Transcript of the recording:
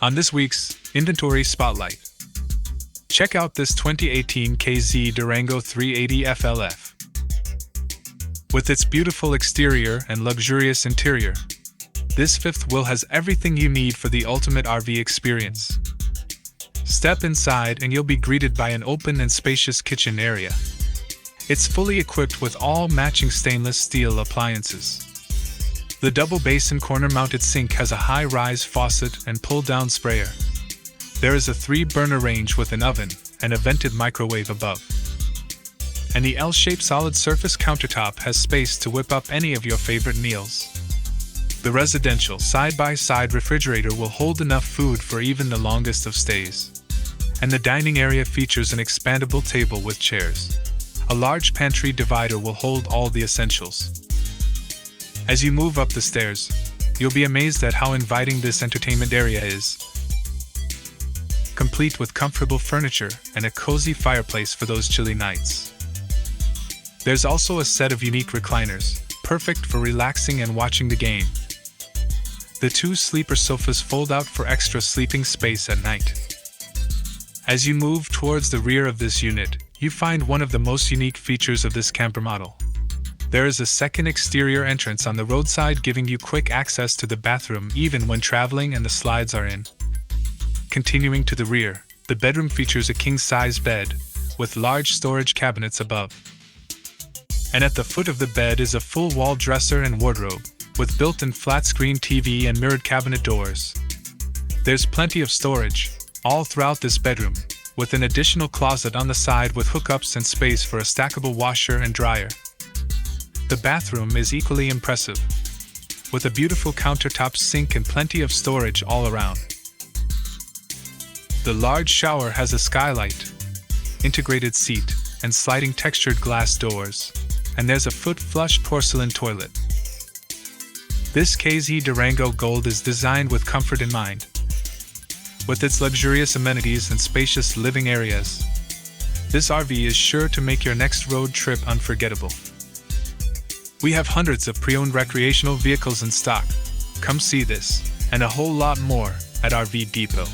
On this week's Inventory Spotlight, check out this 2018 KZ Durango 380FLF. With its beautiful exterior and luxurious interior, this fifth wheel has everything you need for the ultimate RV experience. Step inside and you'll be greeted by an open and spacious kitchen area. It's fully equipped with all matching stainless steel appliances. The double basin corner-mounted sink has a high-rise faucet and pull-down sprayer. There is a 3-burner range with an oven and a vented microwave above. And the L-shaped solid surface countertop has space to whip up any of your favorite meals. The residential side-by-side refrigerator will hold enough food for even the longest of stays. And the dining area features an expandable table with chairs. A large pantry divider will hold all the essentials. As you move up the stairs, you'll be amazed at how inviting this entertainment area is. Complete with comfortable furniture and a cozy fireplace for those chilly nights. There's also a set of unique recliners, perfect for relaxing and watching the game. The 2 sleeper sofas fold out for extra sleeping space at night. As you move towards the rear of this unit, you find one of the most unique features of this camper model. There is a second exterior entrance on the roadside giving you quick access to the bathroom even when traveling and the slides are in. Continuing to the rear, the bedroom features a king-size bed with large storage cabinets above. And at the foot of the bed is a full-wall dresser and wardrobe with built-in flat-screen TV and mirrored cabinet doors. There's plenty of storage all throughout this bedroom, with an additional closet on the side with hookups and space for a stackable washer and dryer. The bathroom is equally impressive, with a beautiful countertop sink and plenty of storage all around. The large shower has a skylight, integrated seat, and sliding textured glass doors, and there's a foot-flush porcelain toilet. This KZ Durango Gold is designed with comfort in mind. With its luxurious amenities and spacious living areas, this RV is sure to make your next road trip unforgettable. We have hundreds of pre-owned recreational vehicles in stock. Come see this, and a whole lot more, at RV Depot.